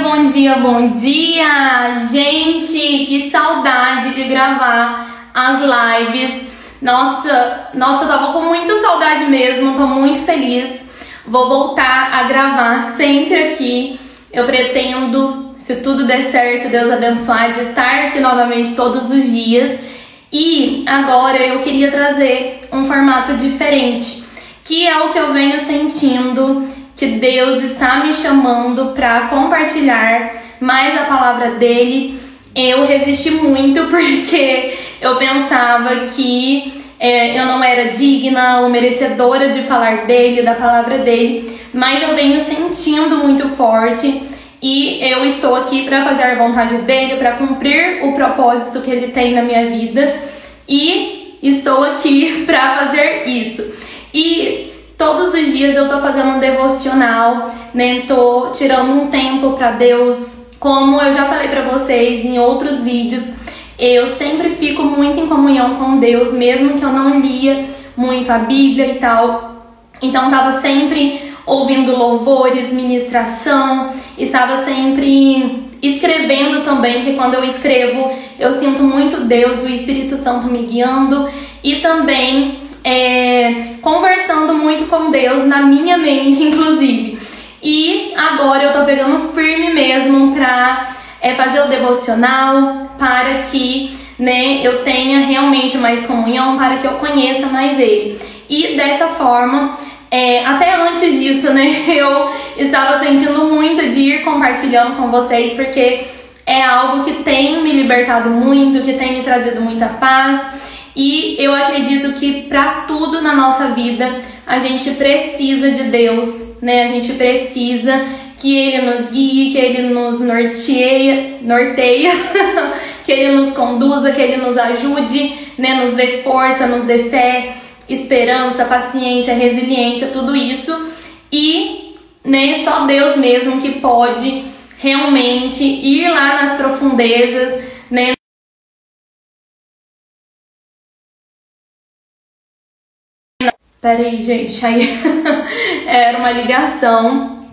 bom dia, bom dia! Gente, que saudade de gravar as lives. Nossa, eu tava com muita saudade mesmo, tô muito feliz. Vou voltar a gravar sempre aqui. Eu pretendo, se tudo der certo, Deus abençoar, de estar aqui novamente todos os dias. E agora eu queria trazer um formato diferente, que é o que eu venho sentindo, que Deus está me chamando para compartilhar mais a palavra dele. Eu resisti muito porque eu pensava que eu não era digna ou merecedora de falar dele, da palavra dele, mas eu venho sentindo muito forte e eu estou aqui para fazer a vontade dele, para cumprir o propósito que ele tem na minha vida, e estou aqui para fazer isso. E todos os dias eu tô fazendo um devocional, né? Tô tirando um tempo para Deus. Como eu já falei para vocês em outros vídeos, eu sempre fico muito em comunhão com Deus, mesmo que eu não lia muito a Bíblia e tal. Então tava sempre ouvindo louvores, ministração, estava sempre escrevendo também, porque quando eu escrevo eu sinto muito Deus, o Espírito Santo me guiando, e também conversando muito com Deus na minha mente, inclusive. E agora eu tô pegando firme mesmo pra fazer o devocional, para que, né, eu tenha realmente mais comunhão, para que eu conheça mais ele. E dessa forma, até antes disso, né, eu estava sentindo muito de ir compartilhando com vocês, porque é algo que tem me libertado muito, que tem me trazido muita paz. E eu acredito que para tudo na nossa vida a gente precisa de Deus, né? A gente precisa que Ele nos guie, que Ele nos norteia, que Ele nos conduza, que Ele nos ajude, né? Nos dê força, nos dê fé, esperança, paciência, resiliência, tudo isso. E, né, só Deus mesmo que pode realmente ir lá nas profundezas, né? Peraí, gente, aí era uma ligação,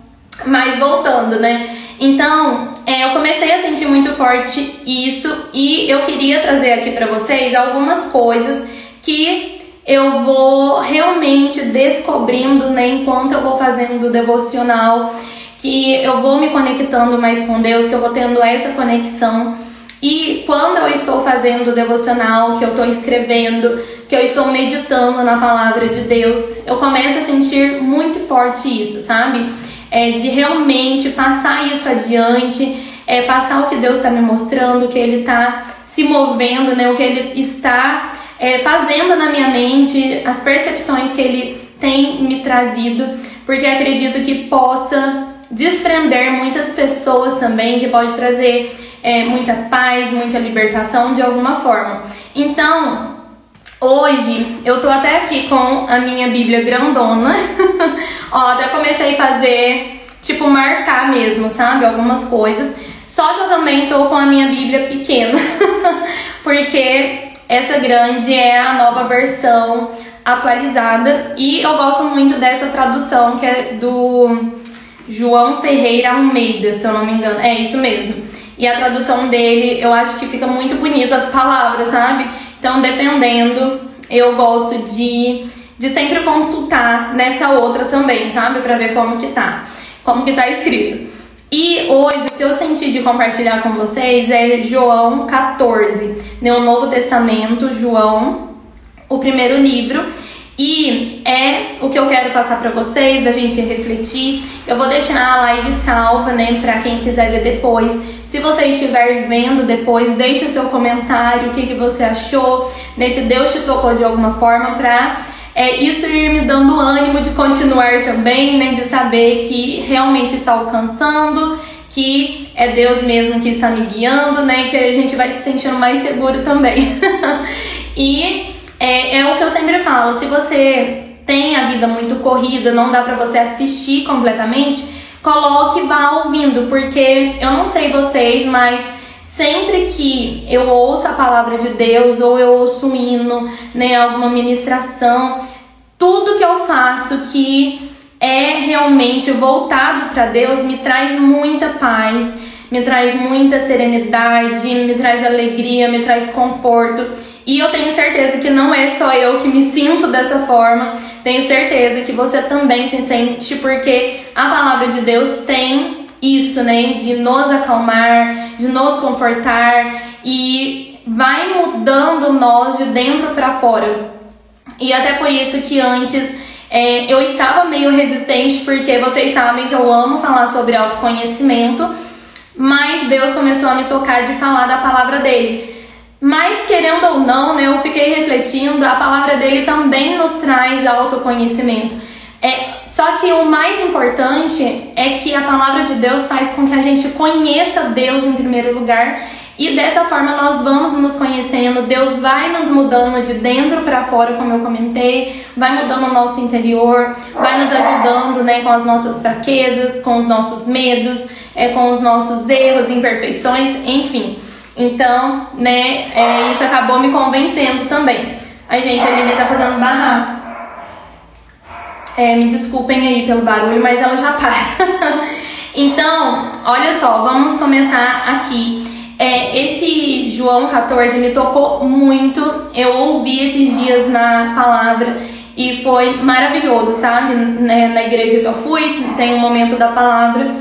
mas voltando, né? Então, eu comecei a sentir muito forte isso, e eu queria trazer aqui pra vocês algumas coisas que eu vou realmente descobrindo, né, enquanto eu vou fazendo o devocional, que eu vou me conectando mais com Deus, que eu vou tendo essa conexão. E quando eu estou fazendo o devocional, que eu estou escrevendo, que eu estou meditando na palavra de Deus, eu começo a sentir muito forte isso, sabe? De realmente passar isso adiante, passar o que Deus está me mostrando, o que Ele está se movendo, né? O que Ele está fazendo na minha mente, as percepções que Ele tem me trazido, porque acredito que possa desprender muitas pessoas também, que pode trazer muita paz, muita libertação de alguma forma. Então, hoje eu tô até aqui com a minha Bíblia grandona. Ó, até comecei a fazer, tipo, marcar mesmo, sabe? Algumas coisas. Só que eu também tô com a minha Bíblia pequena, porque essa grande é a nova versão atualizada. E eu gosto muito dessa tradução, que é do João Ferreira Almeida, se eu não me engano. É isso mesmo. E a tradução dele, eu acho que fica muito bonita as palavras, sabe? Então, dependendo, eu gosto de sempre consultar nessa outra também, sabe? Pra ver como que tá escrito. E hoje, o que eu senti de compartilhar com vocês é João 14, né? O Novo Testamento, João, o primeiro livro. E é o que eu quero passar pra vocês, da gente refletir. Eu vou deixar a live salva, né? Pra quem quiser ver depois. Se você estiver vendo depois, deixa seu comentário, o que você achou, né? Se Deus te tocou de alguma forma, pra isso ir me dando ânimo de continuar também, né? De saber que realmente está alcançando, que é Deus mesmo que está me guiando, né? Que a gente vai se sentindo mais seguro também. E é o que eu sempre falo, se você tem a vida muito corrida, não dá pra você assistir completamente, coloque e vá ouvindo, porque eu não sei vocês, mas sempre que eu ouço a palavra de Deus, ou eu ouço um hino, né, alguma ministração, tudo que eu faço que é realmente voltado para Deus, me traz muita paz, me traz muita serenidade, me traz alegria, me traz conforto. E eu tenho certeza que não é só eu que me sinto dessa forma, tenho certeza que você também se sente, porque a palavra de Deus tem isso, né, de nos acalmar, de nos confortar e vai mudando nós de dentro para fora. E até por isso que antes eu estava meio resistente, porque vocês sabem que eu amo falar sobre autoconhecimento, mas Deus começou a me tocar de falar da palavra dele. Mas querendo ou não, né, eu fiquei refletindo, a palavra dele também nos traz autoconhecimento. Só que o mais importante é que a palavra de Deus faz com que a gente conheça Deus em primeiro lugar. E dessa forma nós vamos nos conhecendo, Deus vai nos mudando de dentro para fora, como eu comentei, vai mudando o nosso interior, vai nos ajudando, né, com as nossas fraquezas, com os nossos medos, com os nossos erros, imperfeições, enfim. Então, né, isso acabou me convencendo também. Ai, gente, a Lili tá fazendo barraco. Me desculpem aí pelo barulho, mas ela já para. Então, olha só, vamos começar aqui. Esse João 14 me tocou muito, eu ouvi esses dias na palavra e foi maravilhoso, sabe? Na igreja que eu fui, tem um momento da palavra.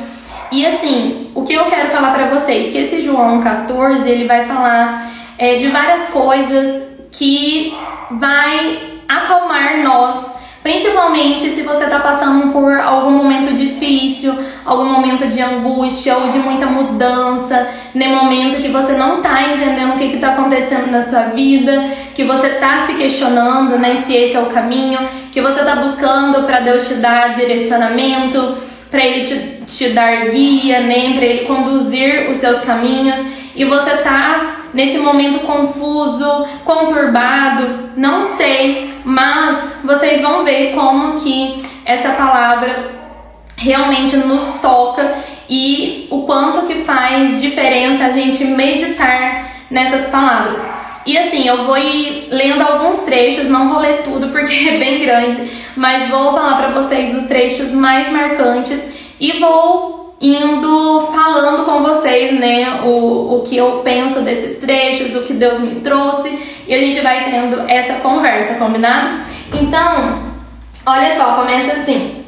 E assim, o que eu quero falar pra vocês, que esse João 14, ele vai falar de várias coisas que vai acalmar nós. Principalmente se você está passando por algum momento difícil, algum momento de angústia ou de muita mudança, no momento que você não está entendendo o que está acontecendo na sua vida, que você está se questionando, né, se esse é o caminho, que você está buscando para Deus te dar direcionamento, para Ele te dar guia, né, para Ele conduzir os seus caminhos, e você está nesse momento confuso, conturbado, não sei, mas vocês vão ver como que essa palavra realmente nos toca e o quanto que faz diferença a gente meditar nessas palavras. E assim, eu vou ir lendo alguns trechos, não vou ler tudo porque é bem grande, mas vou falar para vocês dos trechos mais marcantes e vou indo falando com vocês, né, o que eu penso desses trechos, o que Deus me trouxe, e a gente vai tendo essa conversa, combinado? Então, olha só, começa assim: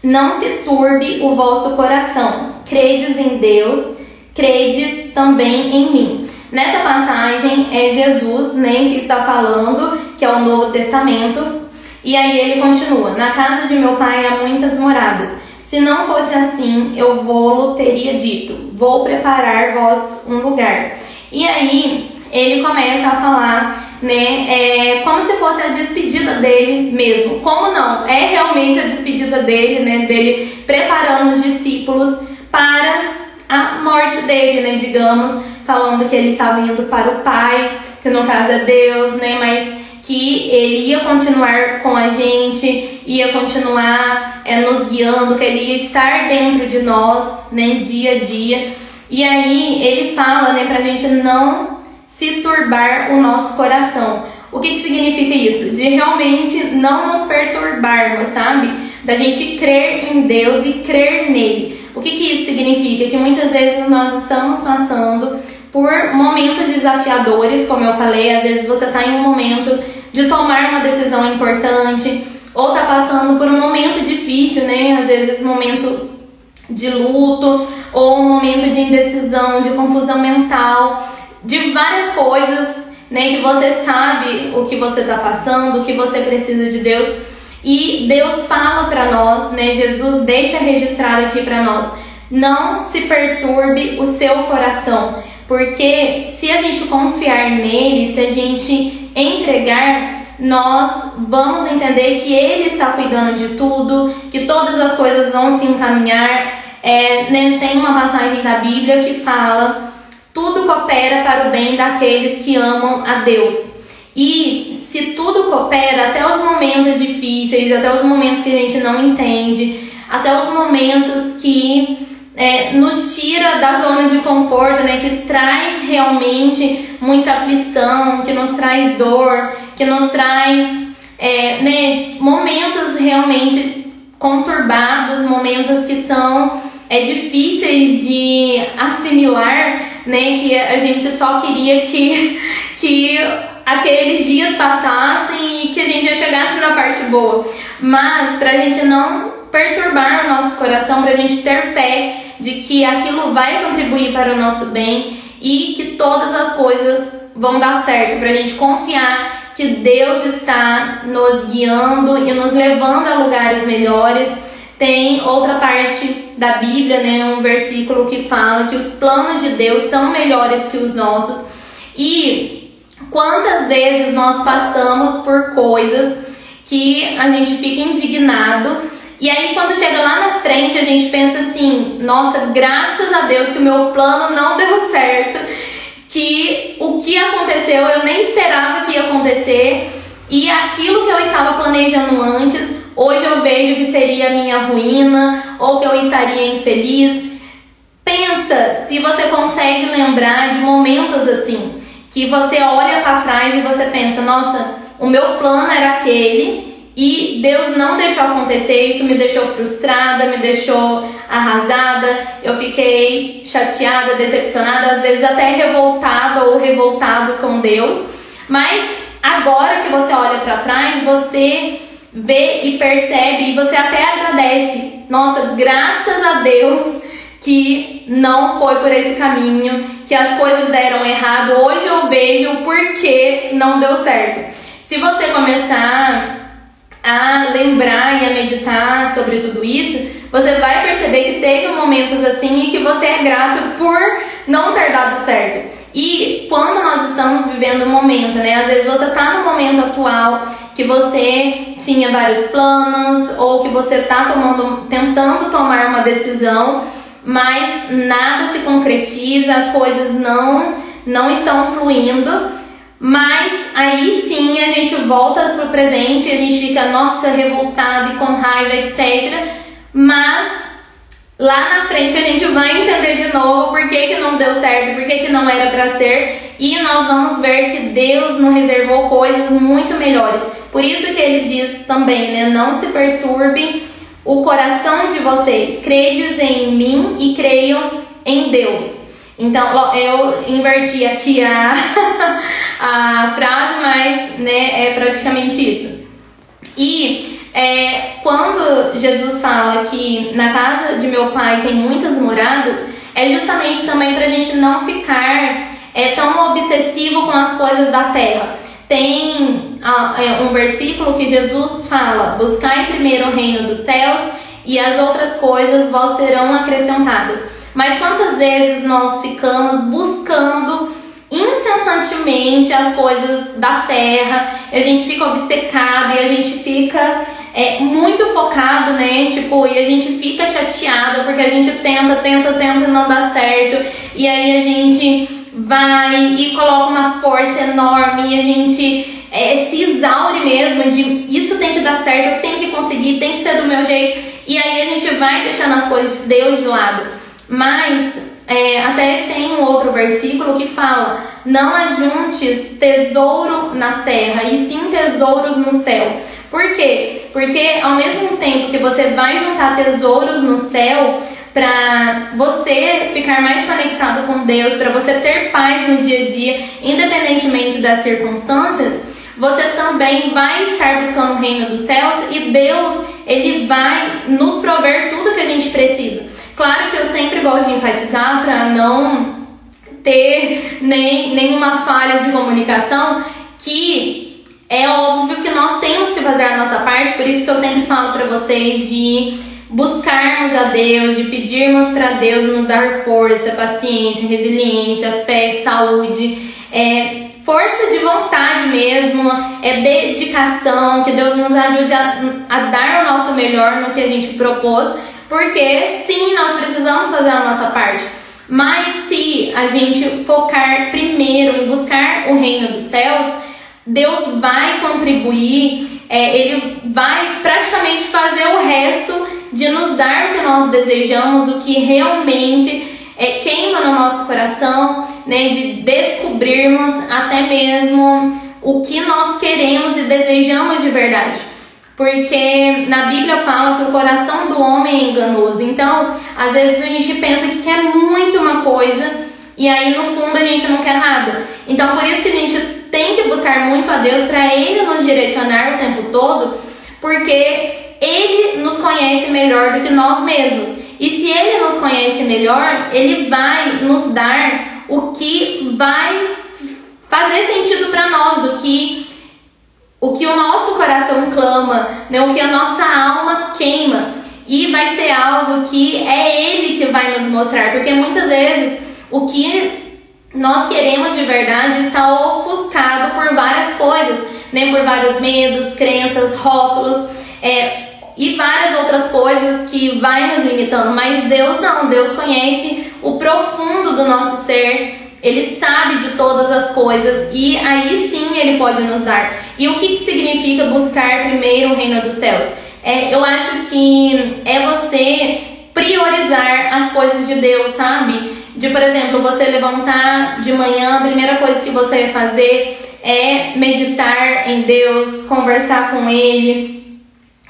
não se turbe o vosso coração, credes em Deus, crede também em mim. Nessa passagem é Jesus, né, que está falando, que é o Novo Testamento, e aí ele continua: na casa de meu pai há muitas moradas. Se não fosse assim, eu vou teria dito, vou preparar-vos um lugar. E aí, ele começa a falar, né, como se fosse a despedida dele mesmo. Como não? É realmente a despedida dele, né, dele preparando os discípulos para a morte dele, né, digamos, falando que ele estava indo para o Pai, que no caso é Deus, né, mas que ele ia continuar com a gente, ia continuar nos guiando, que ele ia estar dentro de nós, né, dia a dia. E aí ele fala, né, pra gente não se turbar o nosso coração. O que significa isso? De realmente não nos perturbarmos, sabe? Da gente crer em Deus e crer nele. O que isso significa? Que muitas vezes nós estamos passando por momentos desafiadores, como eu falei, às vezes você está em um momento de tomar uma decisão importante, ou está passando por um momento difícil, né? Às vezes um momento de luto, ou um momento de indecisão, de confusão mental, de várias coisas, né? Que você sabe o que você está passando, o que você precisa de Deus. E Deus fala para nós, né? Jesus deixa registrado aqui para nós: não se perturbe o seu coração. Porque se a gente confiar nele, se a gente entregar, nós vamos entender que ele está cuidando de tudo, que todas as coisas vão se encaminhar. Né, tem uma passagem da Bíblia que fala: tudo coopera para o bem daqueles que amam a Deus. E se tudo coopera, até os momentos difíceis, até os momentos que a gente não entende, até os momentos que nos tira da zona de conforto, né, que traz realmente muita aflição, que nos traz dor, que nos traz né, momentos realmente conturbados, momentos que são difíceis de assimilar, né? Que a gente só queria que aqueles dias passassem e que a gente já chegasse na parte boa. Mas pra gente não perturbar o nosso coração, pra gente ter fé de que aquilo vai contribuir para o nosso bem e que todas as coisas vão dar certo, pra gente confiar que Deus está nos guiando e nos levando a lugares melhores. Tem outra parte da Bíblia, né, um versículo que fala que os planos de Deus são melhores que os nossos. E quantas vezes nós passamos por coisas que a gente fica indignado, e aí quando chega lá na frente a gente pensa assim, nossa, graças a Deus que o meu plano não deu certo, que o que aconteceu eu nem esperava que ia acontecer, e aquilo que eu estava planejando antes, hoje eu vejo que seria a minha ruína, ou que eu estaria infeliz. Pensa se você consegue lembrar de momentos assim, que você olha para trás e você pensa, nossa, o meu plano era aquele e Deus não deixou acontecer, isso me deixou frustrada, me deixou arrasada, eu fiquei chateada, decepcionada, às vezes até revoltada ou revoltado com Deus. Mas agora que você olha para trás, você vê e percebe e você até agradece. Nossa, graças a Deus que não foi por esse caminho, que as coisas deram errado. Hoje eu vejo o porquê não deu certo. Se você começar a lembrar e a meditar sobre tudo isso, você vai perceber que teve momentos assim e que você é grato por não ter dado certo. E quando nós estamos vivendo um momento, né? Às vezes você tá no momento atual que você tinha vários planos ou que você tá tentando tomar uma decisão, mas nada se concretiza, as coisas não estão fluindo. Mas aí sim a gente volta pro presente e a gente fica, nossa, revoltado e com raiva, etc. Mas lá na frente a gente vai entender de novo por que não deu certo, por que não era pra ser. E nós vamos ver que Deus nos reservou coisas muito melhores. Por isso que ele diz também, né? Não se perturbe o coração de vocês. Credes em mim e creiam em Deus. Então, eu inverti aqui a frase, mas né, é praticamente isso. E quando Jesus fala que na casa de meu pai tem muitas moradas, é justamente também para a gente não ficar tão obsessivo com as coisas da terra. Tem um versículo que Jesus fala: buscai primeiro o reino dos céus e as outras coisas vos serão acrescentadas. Mas quantas vezes nós ficamos buscando incessantemente as coisas da terra, e a gente fica obcecado e a gente fica muito focado, né? Tipo, e a gente fica chateado porque a gente tenta e não dá certo, e aí a gente vai e coloca uma força enorme e a gente se exaure mesmo de isso tem que dar certo, eu tenho que conseguir, tem que ser do meu jeito, e aí a gente vai deixando as coisas de Deus de lado. Mas até tem um outro versículo que fala: não ajuntes tesouro na terra, e sim tesouros no céu. Por quê? Porque ao mesmo tempo que você vai juntar tesouros no céu, para você ficar mais conectado com Deus, para você ter paz no dia a dia, independentemente das circunstâncias, você também vai estar buscando o reino dos céus, e Deus, ele vai nos prover tudo que a gente precisa. Claro que eu sempre gosto de enfatizar para não ter nenhuma falha de comunicação, que é óbvio que nós temos que fazer a nossa parte. Por isso que eu sempre falo para vocês de buscarmos a Deus, de pedirmos para Deus nos dar força, paciência, resiliência, fé, saúde, força de vontade mesmo, dedicação, que Deus nos ajude a dar o nosso melhor no que a gente propôs. Porque sim, nós precisamos fazer a nossa parte, mas se a gente focar primeiro em buscar o reino dos céus, Deus vai contribuir, Ele vai praticamente fazer o resto de nos dar o que nós desejamos, o que realmente queima no nosso coração, né, de descobrirmos até mesmo o que nós queremos e desejamos de verdade. Porque na Bíblia fala que o coração do homem é enganoso. Então, às vezes a gente pensa que quer muito uma coisa e aí no fundo a gente não quer nada. Então, por isso que a gente tem que buscar muito a Deus para Ele nos direcionar o tempo todo, porque Ele nos conhece melhor do que nós mesmos. E se Ele nos conhece melhor, Ele vai nos dar o que vai fazer sentido para nós, o que o nosso coração clama, né? O que a nossa alma queima. E vai ser algo que é Ele que vai nos mostrar, porque muitas vezes o que nós queremos de verdade está ofuscado por várias coisas, né? Por vários medos, crenças, rótulos, e várias outras coisas que vai nos limitando. Mas Deus não, Deus conhece o profundo do nosso ser. Ele sabe de todas as coisas e aí sim Ele pode nos dar. E o que significa buscar primeiro o reino dos céus? Eu acho que é você priorizar as coisas de Deus, sabe? De, por exemplo, você levantar de manhã, a primeira coisa que você vai fazer é meditar em Deus, conversar com Ele.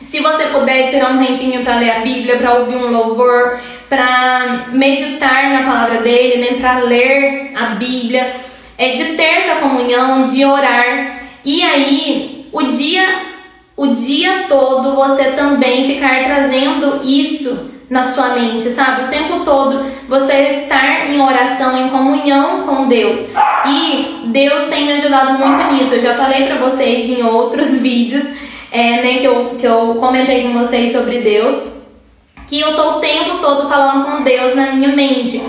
Se você puder tirar um tempinho para ler a Bíblia, para ouvir um louvor, para meditar na palavra dele, né? Para ler a Bíblia, de ter essa comunhão, de orar. E aí, o dia todo você também ficar trazendo isso na sua mente, sabe? O tempo todo você estar em oração, em comunhão com Deus. E Deus tem me ajudado muito nisso. Eu já falei pra vocês em outros vídeos, né, que eu comentei com vocês sobre Deus, que eu tô o tempo todo falando com Deus na minha mente.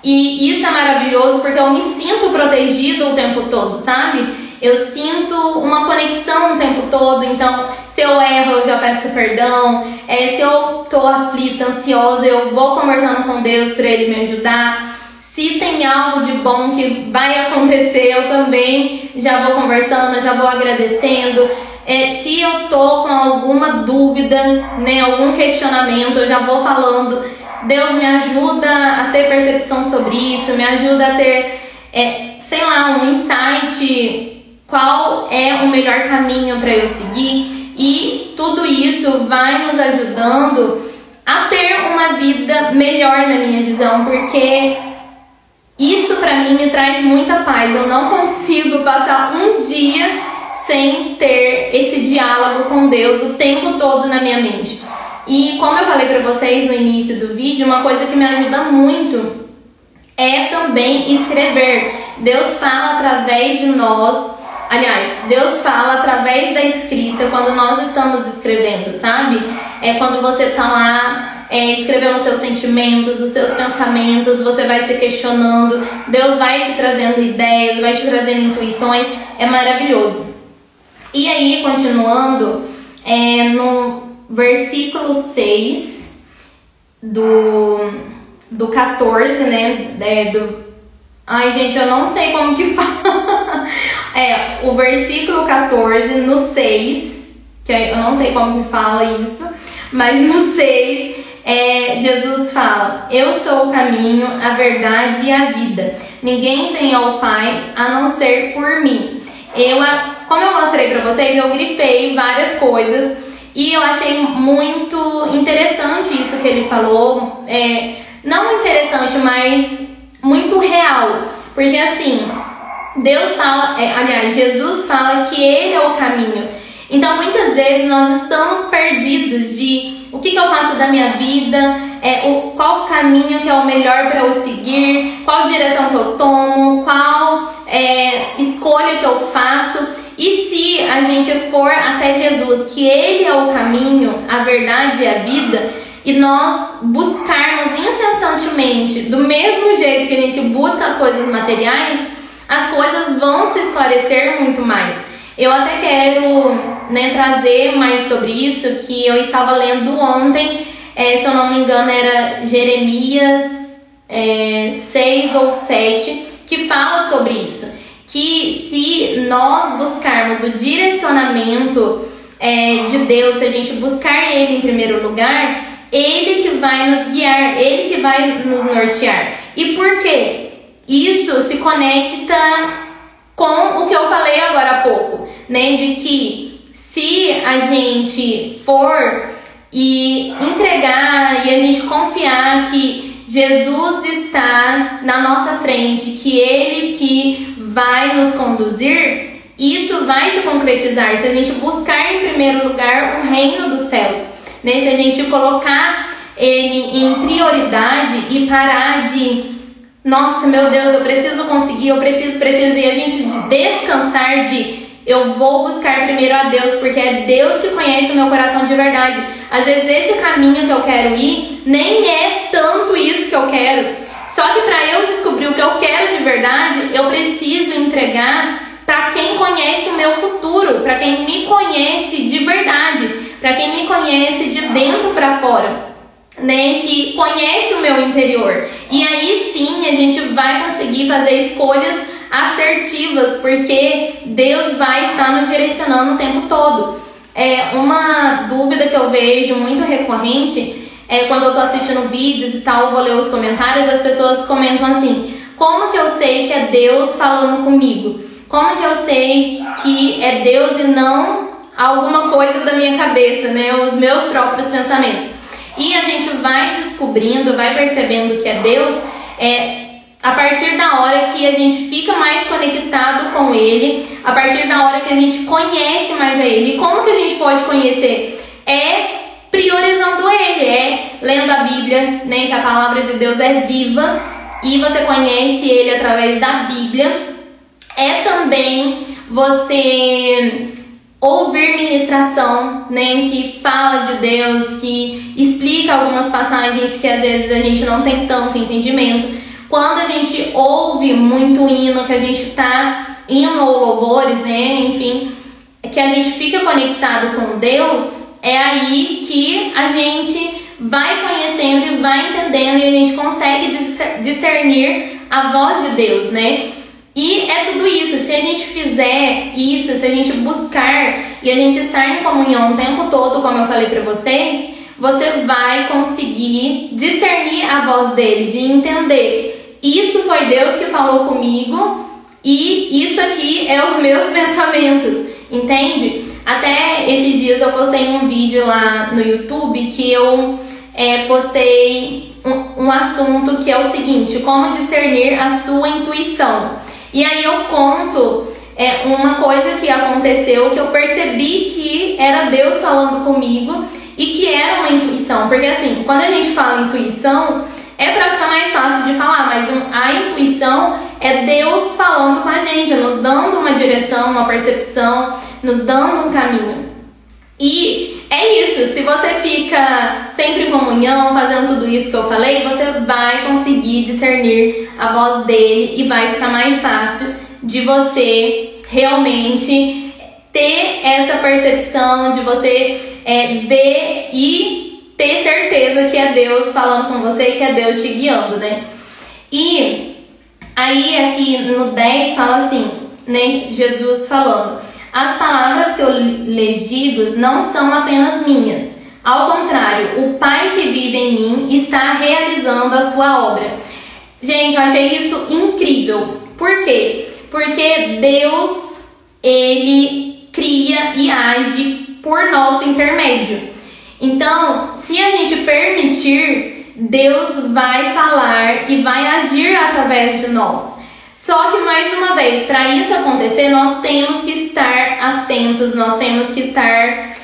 E isso é maravilhoso porque eu me sinto protegido o tempo todo, sabe? Eu sinto uma conexão o tempo todo. Então, se eu erro, eu já peço perdão. Se eu tô aflita, ansiosa, eu vou conversando com Deus para Ele me ajudar. Se tem algo de bom que vai acontecer, eu também já vou conversando, já vou agradecendo. Se eu tô com alguma dúvida, né, algum questionamento, eu já vou falando. Deus me ajuda a ter percepção sobre isso, me ajuda a ter, sei lá, um insight, qual é o melhor caminho para eu seguir. E tudo isso vai nos ajudando a ter uma vida melhor na minha visão, porque isso para mim me traz muita paz. Eu não consigo passar um dia sem ter esse diálogo com Deus o tempo todo na minha mente. E como eu falei para vocês no início do vídeo, uma coisa que me ajuda muito é também escrever. Deus fala através de nós. Aliás, Deus fala através da escrita quando nós estamos escrevendo, sabe? Quando você tá lá escrevendo os seus sentimentos, os seus pensamentos, você vai se questionando, Deus vai te trazendo ideias, vai te trazendo intuições, é maravilhoso. E aí, continuando, no versículo 6 do 14, né, ai, gente, eu não sei como que fala. O versículo 14, no 6, que eu não sei como que fala isso, mas no 6, Jesus fala: eu sou o caminho, a verdade e a vida. Ninguém vem ao Pai a não ser por mim. Como eu mostrei pra vocês, eu grifei várias coisas e eu achei muito interessante isso que ele falou. Não interessante, mas muito real. Porque assim, Deus fala, Jesus fala que Ele é o caminho. Então muitas vezes nós estamos perdidos de o que eu faço da minha vida, qual caminho que é o melhor para eu seguir, qual direção que eu tomo, qual escolha que eu faço. E se a gente for até Jesus, que Ele é o caminho, a verdade e a vida, e nós buscarmos incessantemente, do mesmo jeito que a gente busca as coisas materiais, as coisas vão se esclarecer muito mais. Eu até quero, trazer mais sobre isso, que eu estava lendo ontem, se eu não me engano era Jeremias 6 ou 7, que fala sobre isso. Que se nós buscarmos o direcionamento de Deus, se a gente buscar Ele em primeiro lugar, Ele que vai nos guiar, Ele que vai nos nortear. E por quê? Isso se conecta com o que eu falei agora há pouco, né? De que se a gente for e entregar e a gente confiar que Jesus está na nossa frente, que Ele que vai nos conduzir, isso vai se concretizar se a gente buscar em primeiro lugar o reino dos céus, né? Se a gente colocar Ele em prioridade e parar de, nossa, meu Deus, eu preciso conseguir, eu preciso, e a gente descansar de, eu vou buscar primeiro a Deus, porque é Deus que conhece o meu coração de verdade. Às vezes esse caminho que eu quero ir nem é tanto isso que eu quero. Só que para eu descobrir o que eu quero de verdade, eu preciso entregar para quem conhece o meu futuro, para quem me conhece de verdade, para quem me conhece de dentro para fora, né? Que conhece o meu interior. E aí sim a gente vai conseguir fazer escolhas assertivas, porque Deus vai estar nos direcionando o tempo todo. Uma dúvida que eu vejo muito recorrente é quando eu tô assistindo vídeos e tal, eu vou ler os comentários, as pessoas comentam assim: como que eu sei que é Deus falando comigo? Como que eu sei que é Deus e não alguma coisa da minha cabeça, né? Os meus próprios pensamentos. E a gente vai descobrindo, vai percebendo que é Deus a partir da hora que a gente fica mais conectado com Ele, a partir da hora que a gente conhece mais a Ele. E como que a gente pode conhecer? Priorizando Ele, lendo a Bíblia, né? Que a palavra de Deus é viva e você conhece Ele através da Bíblia. Também você ouvir ministração, né, que fala de Deus, que explica algumas passagens que às vezes a gente não tem tanto entendimento. Quando a gente ouve muito hino, que a gente tá hino ou louvores, né, enfim, que a gente fica conectado com Deus, é aí que a gente vai conhecendo e vai entendendo e a gente consegue discernir a voz de Deus, né? E é tudo isso, se a gente fizer isso, se a gente buscar e a gente estar em comunhão o tempo todo, como eu falei pra vocês, você vai conseguir discernir a voz dele, de entender, isso foi Deus que falou comigo e isso aqui é os meus pensamentos, entende? Até esses dias eu postei um vídeo lá no YouTube que eu postei um assunto que é o seguinte: como discernir a sua intuição. E aí eu conto uma coisa que aconteceu, que eu percebi que era Deus falando comigo e que era uma intuição. Porque assim, quando a gente fala intuição, é pra ficar mais fácil de falar, mas a intuição é Deus falando com a gente, nos dando uma direção, uma percepção, nos dando um caminho. E é isso, se você fica sempre em comunhão, fazendo tudo isso que eu falei, você vai conseguir discernir a voz dele e vai ficar mais fácil de você realmente ter essa percepção, de você ver e ter certeza que é Deus falando com você, que é Deus te guiando, né? E aí aqui no 10 fala assim, né, Jesus falando: as palavras que eu lhes digo não são apenas minhas. Ao contrário, o Pai que vive em mim está realizando a sua obra. Gente, eu achei isso incrível. Por quê? Porque Deus, Ele cria e age por nosso intermédio. Então, se a gente permitir, Deus vai falar e vai agir através de nós. Só que, mais uma vez, para isso acontecer, nós temos que estar atentos, nós temos que estar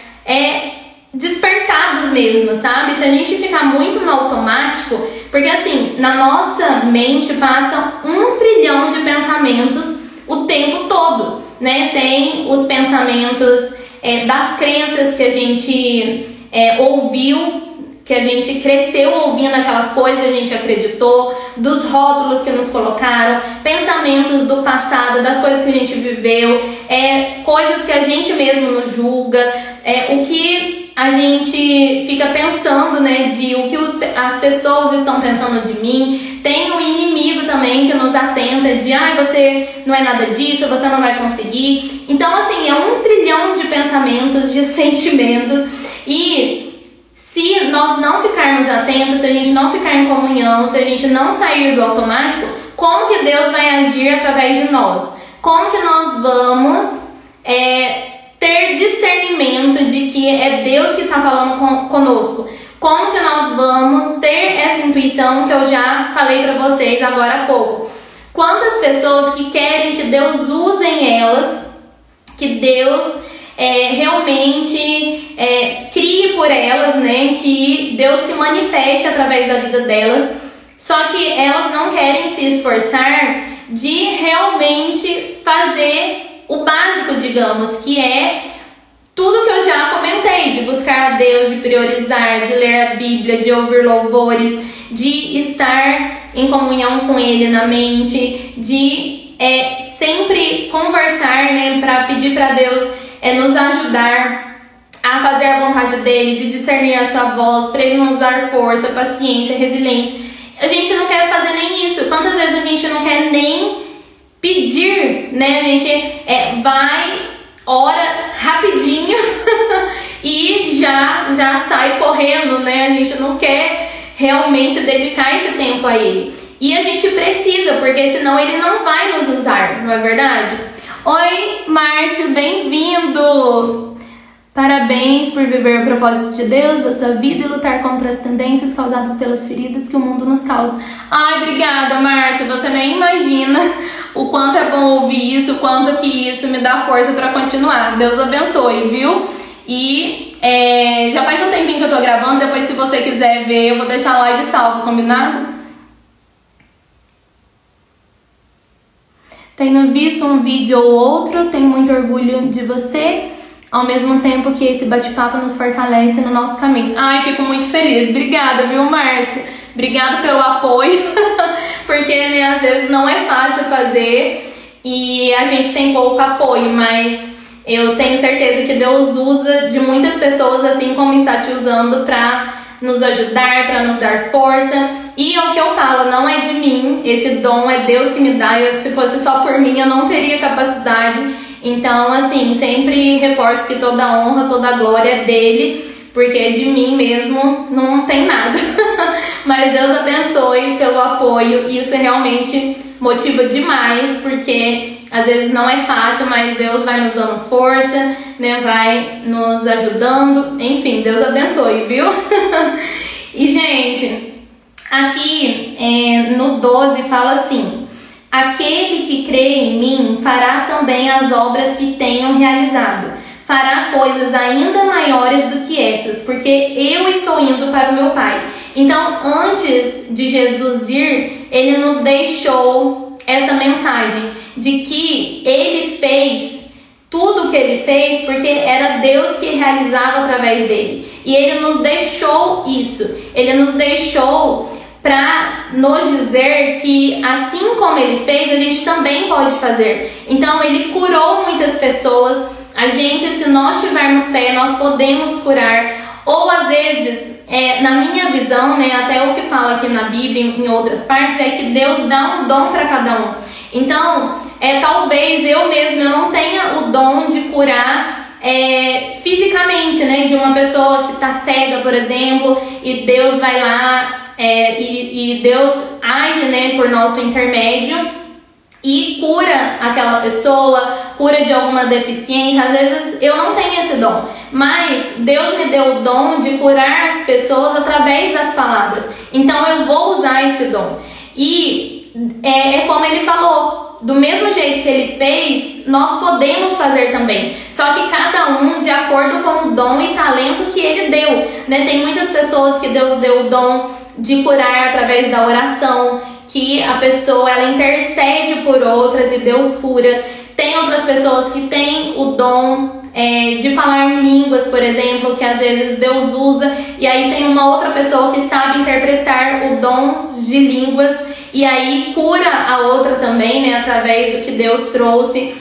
despertados mesmo, sabe? Se a gente ficar muito no automático, porque assim, na nossa mente passa 1 trilhão de pensamentos o tempo todo, né? Tem os pensamentos das crenças que a gente ouviu, que a gente cresceu ouvindo aquelas coisas, a gente acreditou, dos rótulos que nos colocaram, pensamentos do passado, das coisas que a gente viveu, coisas que a gente mesmo nos julga, o que a gente fica pensando, né, de o que as pessoas estão pensando de mim. Tem o inimigo também que nos atenta de, você não é nada disso, você não vai conseguir. Então, assim, é 1 trilhão de pensamentos, de sentimentos. E se nós não ficarmos atentos, se a gente não ficar em comunhão, se a gente não sair do automático, como que Deus vai agir através de nós? Como que nós vamos ter discernimento de que é Deus que está falando conosco. Como que nós vamos ter essa intuição que eu já falei para vocês agora há pouco? Quantas pessoas que querem que Deus usem elas, que Deus realmente crie por elas, né? Que Deus se manifeste através da vida delas, só que elas não querem se esforçar de realmente fazer o básico, digamos, que é tudo que eu já comentei, de buscar a Deus, de priorizar, de ler a Bíblia, de ouvir louvores, de estar em comunhão com Ele na mente, de sempre conversar, né, para pedir para Deus nos ajudar a fazer a vontade dEle, de discernir a sua voz, para Ele nos dar força, paciência, resiliência. A gente não quer fazer nem isso. Quantas vezes a gente não quer nem pedir, né? A gente vai, ora rapidinho e já sai correndo, né? A gente não quer realmente dedicar esse tempo a Ele. E a gente precisa, porque senão Ele não vai nos usar, não é verdade? Oi, Márcio, bem-vindo! Parabéns por viver o propósito de Deus da sua vida e lutar contra as tendências causadas pelas feridas que o mundo nos causa. Ai, obrigada, Márcio, você nem imagina o quanto é bom ouvir isso, o quanto que isso me dá força para continuar. Deus abençoe, viu? E já faz um tempinho que eu tô gravando, depois se você quiser ver, eu vou deixar a live salva, combinado? Tenho visto um vídeo ou outro, tenho muito orgulho de você, ao mesmo tempo que esse bate-papo nos fortalece no nosso caminho. Ai, fico muito feliz. Obrigada, viu, Márcia? Obrigada pelo apoio, porque né, às vezes não é fácil fazer e a gente tem pouco apoio, mas eu tenho certeza que Deus usa de muitas pessoas assim como está te usando para nos ajudar, para nos dar força. E é o que eu falo, não é de mim, esse dom é Deus que me dá. Se fosse só por mim, eu não teria capacidade. Então, assim, sempre reforço que toda a honra, toda a glória é dele, porque de mim mesmo não tem nada. Mas Deus abençoe pelo apoio, isso realmente motiva demais, porque às vezes não é fácil, mas Deus vai nos dando força, né? Vai nos ajudando, enfim, Deus abençoe, viu? E, gente, aqui no 12 fala assim: aquele que crê em mim fará também as obras que tenho realizado. Fará coisas ainda maiores do que essas, porque eu estou indo para o meu Pai. Então, antes de Jesus ir, Ele nos deixou essa mensagem de que Ele fez tudo o que Ele fez porque era Deus que realizava através dele. E Ele nos deixou isso. Ele nos deixou para nos dizer que assim como Ele fez, a gente também pode fazer. Então Ele curou muitas pessoas. A gente, se nós tivermos fé, nós podemos curar. Ou às vezes, na minha visão, né, até o que fala aqui na Bíblia, em outras partes, é que Deus dá um dom para cada um. Então, talvez eu mesma não tenha o dom de curar fisicamente, né, de uma pessoa que está cega, por exemplo, e Deus vai lá e Deus age, né, por nosso intermédio e cura aquela pessoa, cura de alguma deficiência. Às vezes eu não tenho esse dom, mas Deus me deu o dom de curar as pessoas através das palavras. Então eu vou usar esse dom. E como ele falou, do mesmo jeito que ele fez, nós podemos fazer também. Só que cada um de acordo com o dom e talento que ele deu, né? Tem muitas pessoas que Deus deu o dom de curar através da oração, que a pessoa ela intercede por outras e Deus cura. Tem outras pessoas que têm o dom de falar em línguas, por exemplo, que às vezes Deus usa, e aí tem uma outra pessoa que sabe interpretar o dom de línguas e aí cura a outra também, né, através do que Deus trouxe.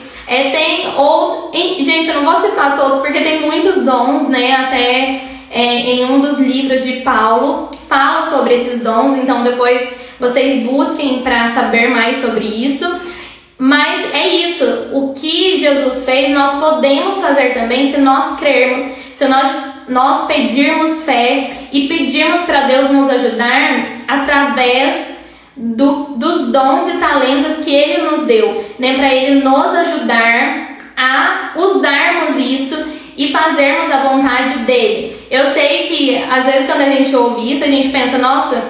Gente, eu não vou citar todos porque tem muitos dons, né, até em um dos livros de Paulo fala sobre esses dons, então depois vocês busquem para saber mais sobre isso. Mas é isso, o que Jesus fez nós podemos fazer também se nós crermos, se nós pedirmos fé e pedirmos para Deus nos ajudar através dos dons e talentos que Ele nos deu, né, para Ele nos ajudar a usarmos isso e fazermos a vontade dele. Eu sei que às vezes quando a gente ouve isso, a gente pensa, nossa,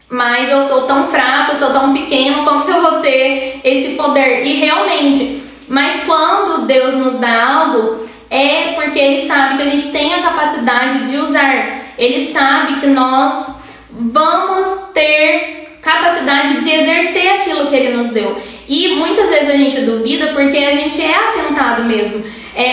mas eu sou tão fraco, eu sou tão pequeno, como que eu vou ter esse poder? E realmente, mas quando Deus nos dá algo, é porque Ele sabe que a gente tem a capacidade de usar. Ele sabe que nós vamos ter capacidade de exercer aquilo que Ele nos deu. E muitas vezes a gente duvida porque a gente é atentado mesmo.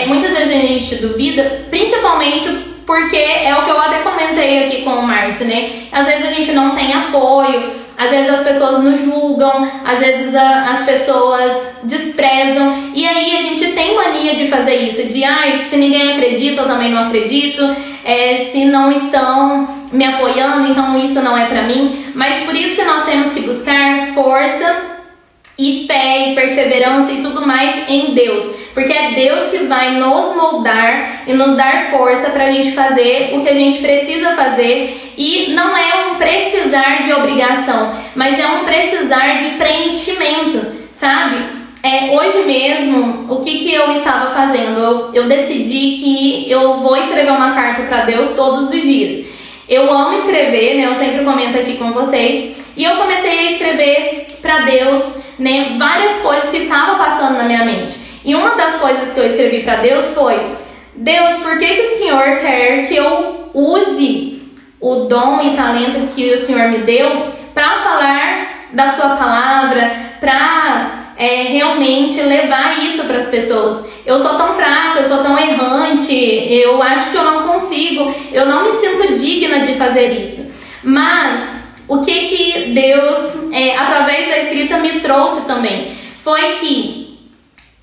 Muitas vezes a gente duvida, principalmente porque é o que eu até comentei aqui com o Márcio, né? Às vezes a gente não tem apoio, às vezes as pessoas nos julgam, às vezes as pessoas desprezam, e aí a gente tem mania de fazer isso, de se ninguém acredita, eu também não acredito, se não estão me apoiando, então isso não é pra mim. Mas por isso que nós temos que buscar força e fé e perseverança e tudo mais em Deus, porque é Deus que vai nos moldar e nos dar força pra gente fazer o que a gente precisa fazer. E não é um precisar de obrigação, mas é um precisar de preenchimento, sabe? Hoje mesmo, o que eu estava fazendo? Eu decidi que eu vou escrever uma carta para Deus todos os dias. Eu amo escrever, né? Eu sempre comento aqui com vocês. E eu comecei a escrever para Deus, né, várias coisas que estavam passando na minha mente. E uma das coisas que eu escrevi para Deus foi: Deus, por que o Senhor quer que eu use o dom e talento que o Senhor me deu para falar da sua palavra, para realmente levar isso para as pessoas? Eu sou tão fraca, eu sou tão errante, eu acho que eu não consigo, eu não me sinto digna de fazer isso. Mas o que Deus, através da escrita, me trouxe também foi que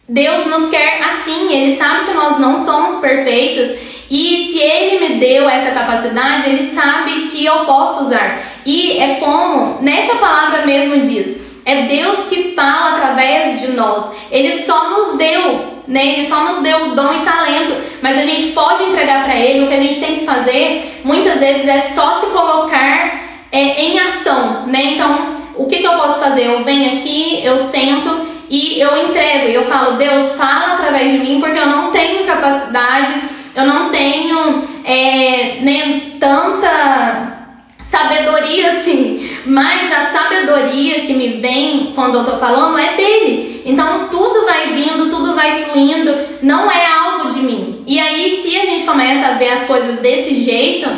Deus nos quer assim. Ele sabe que nós não somos perfeitos, e se Ele me deu essa capacidade, Ele sabe que eu posso usar. E é como nessa palavra mesmo diz, é Deus que fala através de nós. Ele só nos deu, né? Ele só nos deu o dom e talento, mas a gente pode entregar para Ele. O que a gente tem que fazer muitas vezes é só se colocar em ação, né? Então, o que eu posso fazer? Eu venho aqui, eu sento e eu entrego, e eu falo: Deus, fala através de mim, porque eu não tenho capacidade, eu não tenho nem tanta sabedoria assim, mas a sabedoria que me vem quando eu tô falando é dele. Então tudo vai vindo, tudo vai fluindo, não é algo de mim. E aí, se a gente começa a ver as coisas desse jeito,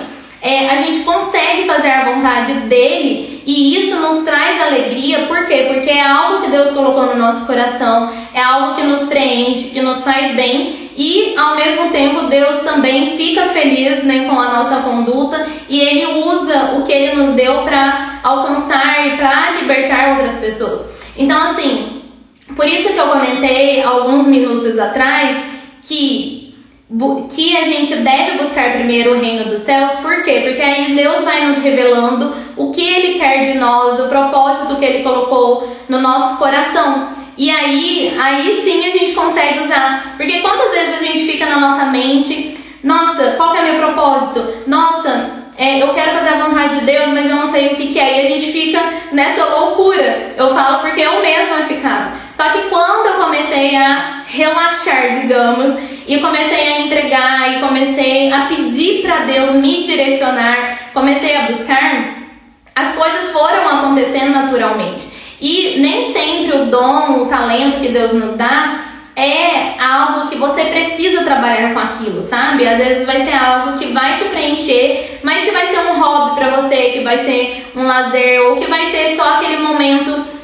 a gente consegue fazer a vontade dele, e isso nos traz alegria. Por quê? Porque é algo que Deus colocou no nosso coração, é algo que nos preenche, que nos faz bem, e ao mesmo tempo Deus também fica feliz, né, com a nossa conduta, e Ele usa o que Ele nos deu para alcançar e para libertar outras pessoas. Então, assim, por isso que eu comentei alguns minutos atrás que a gente deve buscar primeiro o reino dos céus. Por quê? Porque aí Deus vai nos revelando o que Ele quer de nós, o propósito que Ele colocou no nosso coração. E aí sim a gente consegue usar. Porque quantas vezes a gente fica na nossa mente: nossa, qual que é o meu propósito? Nossa, eu quero fazer a vontade de Deus, mas eu não sei o que é. E a gente fica nessa loucura. Eu falo porque eu mesma ficava. Só que quando eu comecei a relaxar, digamos, e comecei a entregar, e comecei a pedir para Deus me direcionar, comecei a buscar, as coisas foram acontecendo naturalmente. E nem sempre o dom, o talento que Deus nos dá é algo que você precisa trabalhar com aquilo, sabe? Às vezes vai ser algo que vai te preencher, mas que vai ser um hobby pra você, que vai ser um lazer, ou que vai ser só aquele momento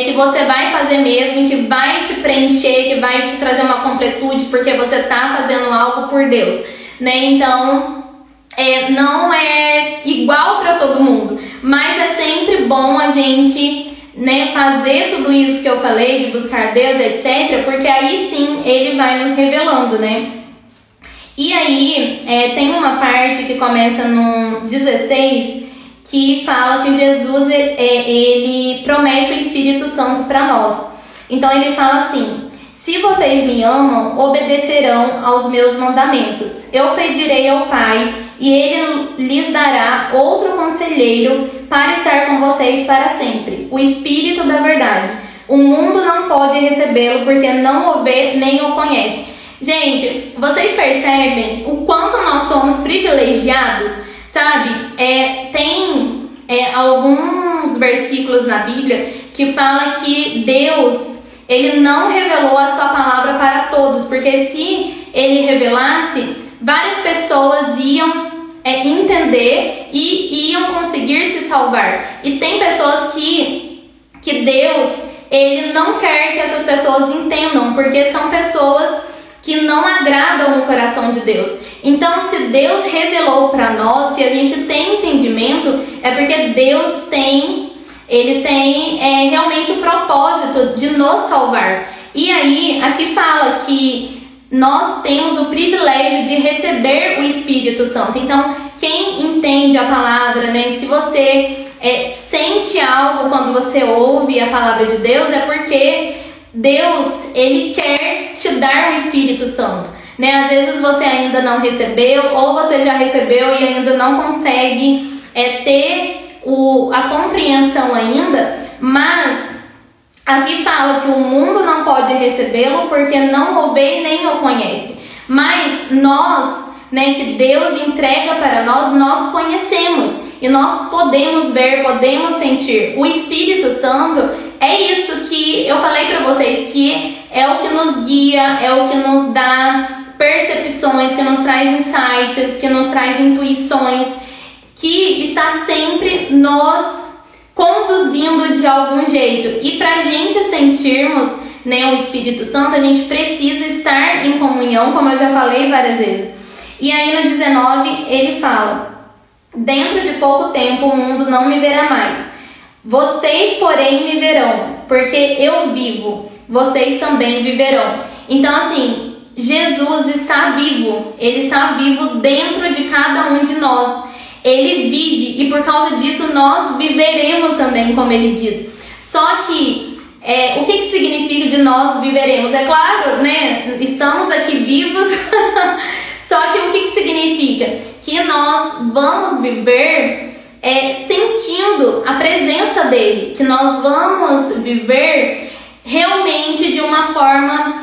que você vai fazer mesmo, que vai te preencher, que vai te trazer uma completude, porque você tá fazendo algo por Deus, né? Então, não é igual pra todo mundo, mas é sempre bom a gente, né, fazer tudo isso que eu falei, de buscar Deus, etc, porque aí sim Ele vai nos revelando, né? E aí tem uma parte que começa no 16, que fala que Jesus ele promete o Espírito Santo para nós. Então ele fala assim: se vocês me amam, obedecerão aos meus mandamentos. Eu pedirei ao Pai, e Ele lhes dará outro conselheiro para estar com vocês para sempre, o Espírito da verdade. O mundo não pode recebê-lo porque não o vê nem o conhece. Gente, vocês percebem o quanto nós somos privilegiados, sabe? Tem alguns versículos na Bíblia que fala que Deus, Ele não revelou a sua palavra para todos, porque se Ele revelasse, várias pessoas iam entender e iam conseguir se salvar. E tem pessoas que Deus, Ele não quer que essas pessoas entendam, porque são pessoas que não agradam o coração de Deus. Então, se Deus revelou para nós, se a gente tem entendimento, é porque Deus Ele tem realmente o propósito de nos salvar. E aí, aqui fala que nós temos o privilégio de receber o Espírito Santo. Então, quem entende a palavra, né? Se você sente algo quando você ouve a palavra de Deus, é porque Deus, Ele quer te dar o Espírito Santo, né? Às vezes você ainda não recebeu, ou você já recebeu e ainda não consegue ter a compreensão ainda, mas aqui fala que o mundo não pode recebê-lo porque não o vê nem o conhece. Mas nós, né, que Deus entrega para nós conhecemos e nós podemos ver, podemos sentir. O Espírito Santo é isso que eu falei para vocês, que é o que nos guia, é o que nos dá percepções, que nos traz insights, que nos traz intuições, que está sempre nos conduzindo de algum jeito. E para a gente sentirmos, né, o Espírito Santo, a gente precisa estar em comunhão, como eu já falei várias vezes. E aí no 19 ele fala: dentro de pouco tempo o mundo não me verá mais. Vocês, porém, me verão, porque eu vivo, vocês também viverão. Então, assim, Jesus está vivo, Ele está vivo dentro de cada um de nós. Ele vive e por causa disso nós viveremos também, como Ele diz. Só que, o que significa de nós viveremos? É claro, né? Estamos aqui vivos, só que o que significa? Que nós vamos viver sentindo a presença dele, que nós vamos viver realmente de uma forma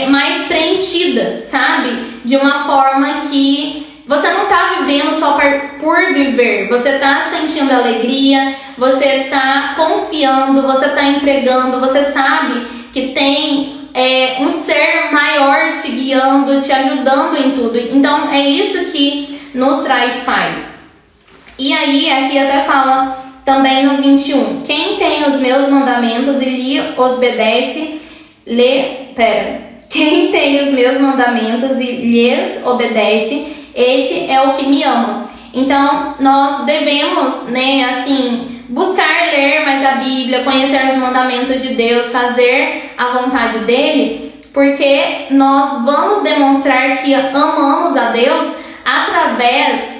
mais preenchida, sabe? De uma forma que você não está vivendo só por viver, você está sentindo alegria, você está confiando, você está entregando, você sabe que tem um ser maior te guiando, te ajudando em tudo. Então é isso que nos traz paz. E aí, aqui até fala também no 21, quem tem os meus mandamentos e lhe obedece, quem tem os meus mandamentos e lhes obedece, esse é o que me ama. Então, nós devemos, né, assim, buscar ler mais a Bíblia, conhecer os mandamentos de Deus, fazer a vontade dele, porque nós vamos demonstrar que amamos a Deus através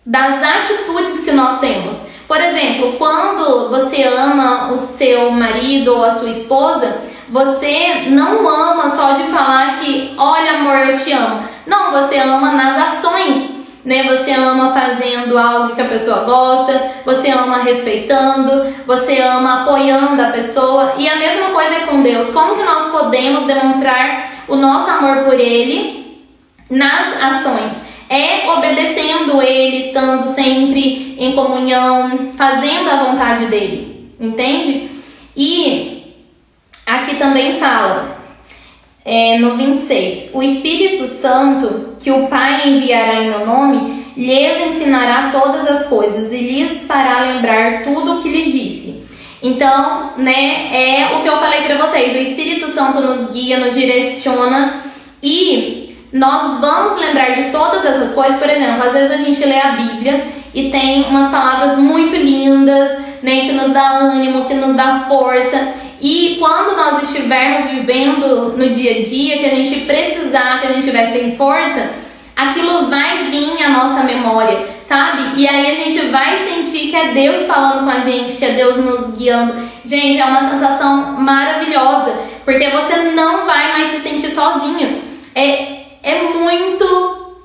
das atitudes que nós temos. Por exemplo, quando você ama o seu marido ou a sua esposa, você não ama só de falar que, olha amor, eu te amo. Não, você ama nas ações, né? Você ama fazendo algo que a pessoa gosta, você ama respeitando, você ama apoiando a pessoa. E a mesma coisa é com Deus. Como que nós podemos demonstrar o nosso amor por Ele nas ações? Obedecendo Ele, estando sempre em comunhão, fazendo a vontade dEle, entende? E aqui também fala, no 26, o Espírito Santo, que o Pai enviará em meu nome, lhes ensinará todas as coisas e lhes fará lembrar tudo o que lhes disse. Então, né, é o que eu falei para vocês, o Espírito Santo nos guia, nos direciona e nós vamos lembrar de todas essas coisas. Por exemplo, às vezes a gente lê a Bíblia e tem umas palavras muito lindas, né, que nos dá ânimo, que nos dá força. E quando nós estivermos vivendo no dia a dia, que a gente precisar, que a gente estiver sem força, aquilo vai vir à nossa memória, sabe? E aí a gente vai sentir que é Deus falando com a gente, que é Deus nos guiando. Gente, é uma sensação maravilhosa, porque você não vai mais se sentir sozinho. É muito,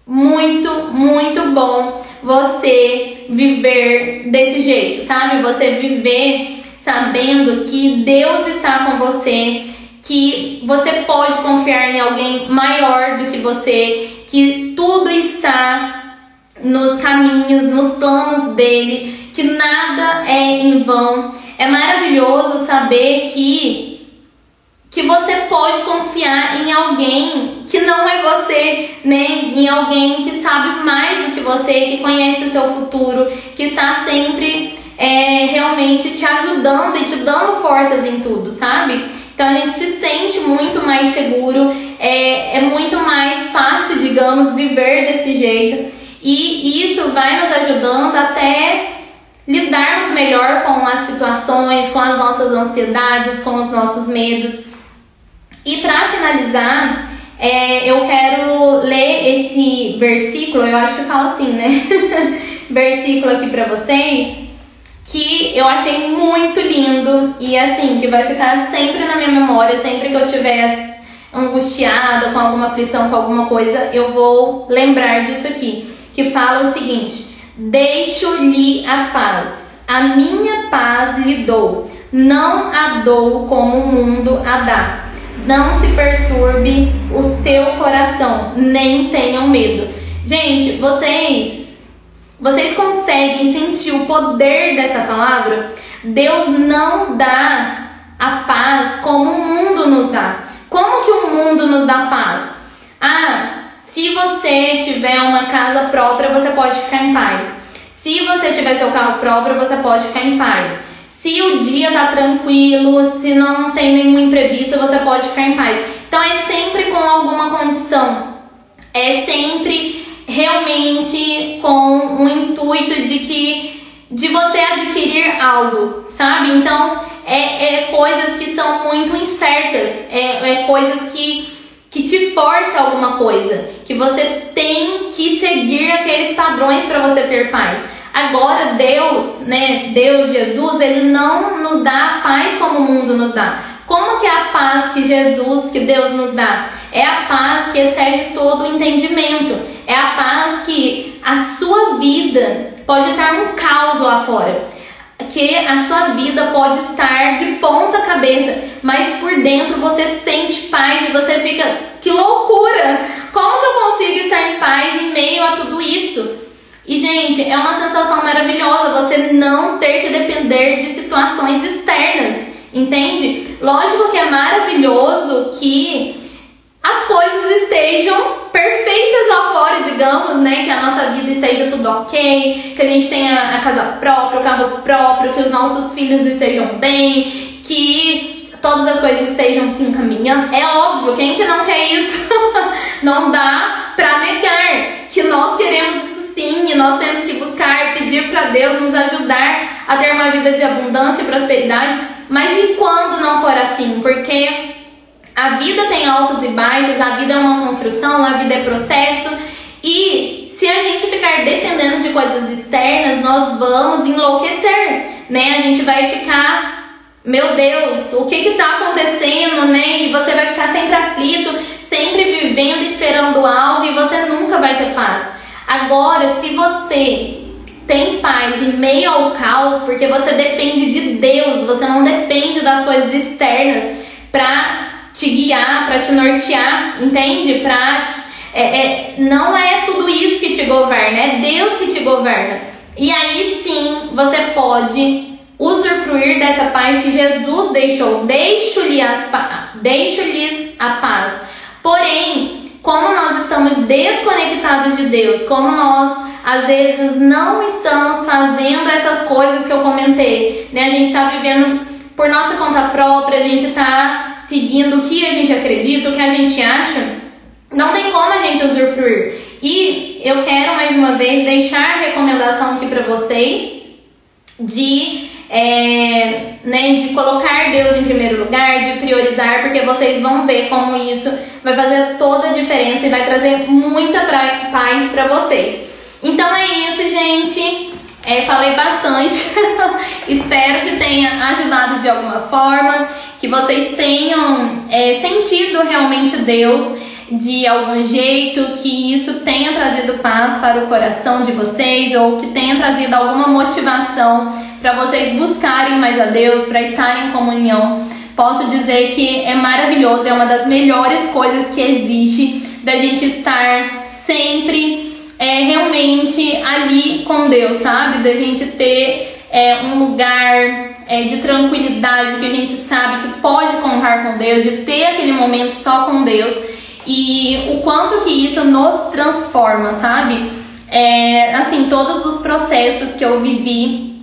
muito, muito bom você viver desse jeito, sabe? Você viver sabendo que Deus está com você, que você pode confiar em alguém maior do que você, que tudo está nos caminhos, nos planos dele, que nada é em vão. É maravilhoso saber que você pode confiar em alguém que não é você, né? Em alguém que sabe mais do que você, que conhece o seu futuro, que está sempre realmente te ajudando e te dando forças em tudo, sabe? Então a gente se sente muito mais seguro, é muito mais fácil, digamos, viver desse jeito. E isso vai nos ajudando até lidarmos melhor com as situações, com as nossas ansiedades, com os nossos medos. E para finalizar, eu quero ler esse versículo, eu acho que fala assim, né? Versículo aqui para vocês, que eu achei muito lindo e assim, que vai ficar sempre na minha memória, sempre que eu estiver angustiada, com alguma aflição, com alguma coisa, eu vou lembrar disso aqui, que fala o seguinte: deixo-lhe a paz, a minha paz lhe dou, não a dou como o mundo a dá. Não se perturbe o seu coração, nem tenham medo. Gente, vocês conseguem sentir o poder dessa palavra? Deus não dá a paz como o mundo nos dá. Como que o mundo nos dá paz? Se você tiver uma casa própria, você pode ficar em paz. Se você tiver seu carro próprio, você pode ficar em paz. Se o dia tá tranquilo, se não tem nenhum imprevisto, você pode ficar em paz. Então é sempre com alguma condição. É sempre realmente com o intuito de você adquirir algo, sabe? Então coisas que são muito incertas, coisas que te força alguma coisa, que você tem que seguir aqueles padrões para você ter paz. Agora Deus, né, Deus, Jesus, ele não nos dá a paz como o mundo nos dá. Como que é a paz que Jesus, que Deus nos dá? É a paz que excede todo o entendimento. É a paz que a sua vida pode estar um caos lá fora, que a sua vida pode estar de ponta cabeça, mas por dentro você sente paz e você fica, que loucura! Como que eu consigo estar em paz em meio a tudo isso? E, gente, é uma sensação maravilhosa você não ter que depender de situações externas, entende? Lógico que é maravilhoso que as coisas estejam perfeitas lá fora, digamos, né? Que a nossa vida esteja tudo ok, que a gente tenha a casa própria, o carro próprio, que os nossos filhos estejam bem, que todas as coisas estejam se encaminhando. É óbvio, quem que não quer isso? Não dá pra negar que nós queremos isso sim, e nós temos que buscar, pedir para Deus nos ajudar a ter uma vida de abundância e prosperidade, mas e quando não for assim? Porque a vida tem altos e baixos, a vida é uma construção, a vida é processo, e se a gente ficar dependendo de coisas externas, nós vamos enlouquecer, né? A gente vai ficar, meu Deus, o que tá acontecendo, né? E você vai ficar sempre aflito, sempre vivendo, esperando algo, e você nunca vai ter paz. Agora, se você tem paz em meio ao caos, porque você depende de Deus, você não depende das coisas externas pra te guiar, pra te nortear, entende? Não é tudo isso que te governa, é Deus que te governa. E aí sim, você pode usufruir dessa paz que Jesus deixou. Deixo-lhes a paz. Porém, como nós estamos desconectados de Deus, como nós às vezes não estamos fazendo essas coisas que eu comentei, né? A gente está vivendo por nossa conta própria, a gente está seguindo o que a gente acredita, o que a gente acha, não tem como a gente usufruir. E eu quero mais uma vez deixar a recomendação aqui para vocês de colocar Deus em primeiro lugar, de priorizar, porque vocês vão ver como isso vai fazer toda a diferença e vai trazer muita paz para vocês. Então é isso, gente. Falei bastante. Espero que tenha ajudado de alguma forma, que vocês tenham sentido realmente Deus de algum jeito, que isso tenha trazido paz para o coração de vocês, ou que tenha trazido alguma motivação para vocês buscarem mais a Deus, para estarem em comunhão. posso dizer que é maravilhoso, é uma das melhores coisas que existe, da gente estar sempre realmente ali com Deus, sabe? Da gente ter um lugar de tranquilidade, que a gente sabe que pode contar com Deus, de ter aquele momento só com Deus, e o quanto que isso nos transforma, sabe? Assim, todos os processos que eu vivi,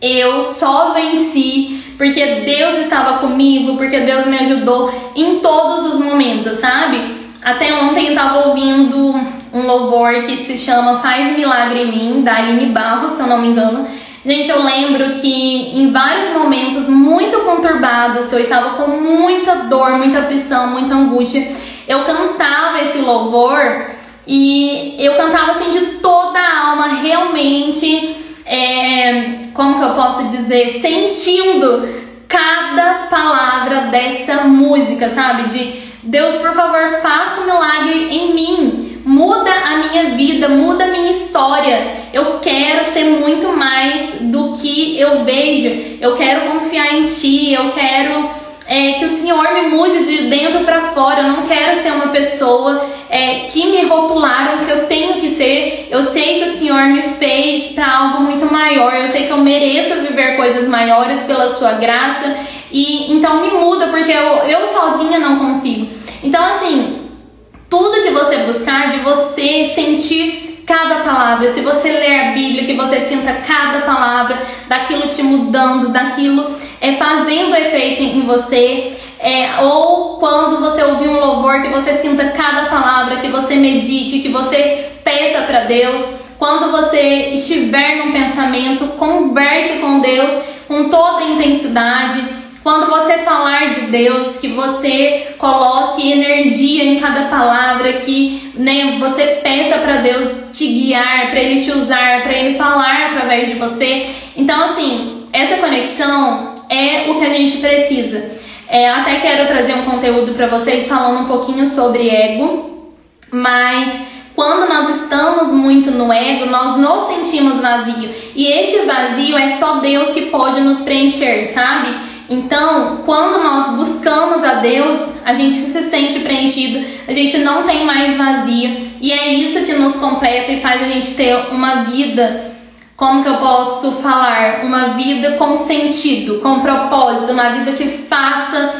eu só venci porque Deus estava comigo, porque Deus me ajudou em todos os momentos, sabe? Até ontem eu estava ouvindo um louvor que se chama Faz Milagre em Mim, da Aline Barros, se eu não me engano. Gente, eu lembro que em vários momentos muito conturbados, que eu estava com muita dor, muita aflição, muita angústia, eu cantava esse louvor e eu cantava assim de toda a alma, realmente, como que eu posso dizer, sentindo cada palavra dessa música, sabe? De Deus, por favor, faça um milagre em mim, muda a minha vida, muda a minha história. Eu quero ser muito mais do que eu vejo, eu quero confiar em Ti, eu quero que o Senhor me mude de dentro para fora. Eu não quero ser uma pessoa que me rotularam que eu tenho que ser. Eu sei que o Senhor me fez para algo muito maior, eu sei que eu mereço viver coisas maiores pela Sua graça, e então me muda, porque eu sozinha não consigo. Então, assim, tudo que você buscar, de você sentir cada palavra, se você ler a Bíblia, que você sinta cada palavra, daquilo te mudando, daquilo fazendo efeito em você, ou quando você ouvir um louvor, que você sinta cada palavra, que você medite, que você peça para Deus. Quando você estiver num pensamento, converse com Deus com toda a intensidade. Quando você falar de Deus, que você coloque energia em cada palavra, que você peça para Deus te guiar, para Ele te usar, para Ele falar através de você. Então, assim, essa conexão é o que a gente precisa. Até quero trazer um conteúdo para vocês falando um pouquinho sobre ego, mas quando nós estamos muito no ego, nós nos sentimos vazio, e esse vazio é só Deus que pode nos preencher, sabe? Então, quando nós buscamos a Deus, a gente se sente preenchido, a gente não tem mais vazio, e é isso que nos completa e faz a gente ter uma vida, como que eu posso falar? Uma vida com sentido, com propósito, uma vida que faça,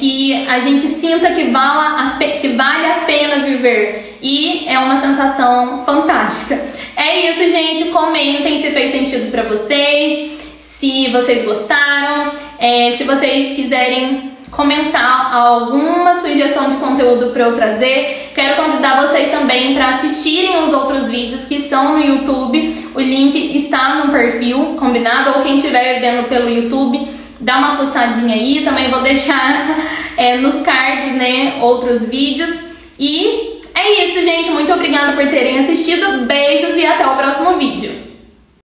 que a gente sinta que vale a pena viver, e é uma sensação fantástica. É isso, gente, comentem se fez sentido pra vocês, se vocês gostaram, se vocês quiserem comentar alguma sugestão de conteúdo para eu trazer. Quero convidar vocês também para assistirem os outros vídeos que estão no YouTube. O link está no perfil, combinado? Ou quem estiver vendo pelo YouTube, dá uma fuçadinha aí. Também vou deixar nos cards, outros vídeos. E é isso, gente. Muito obrigada por terem assistido. Beijos e até o próximo vídeo.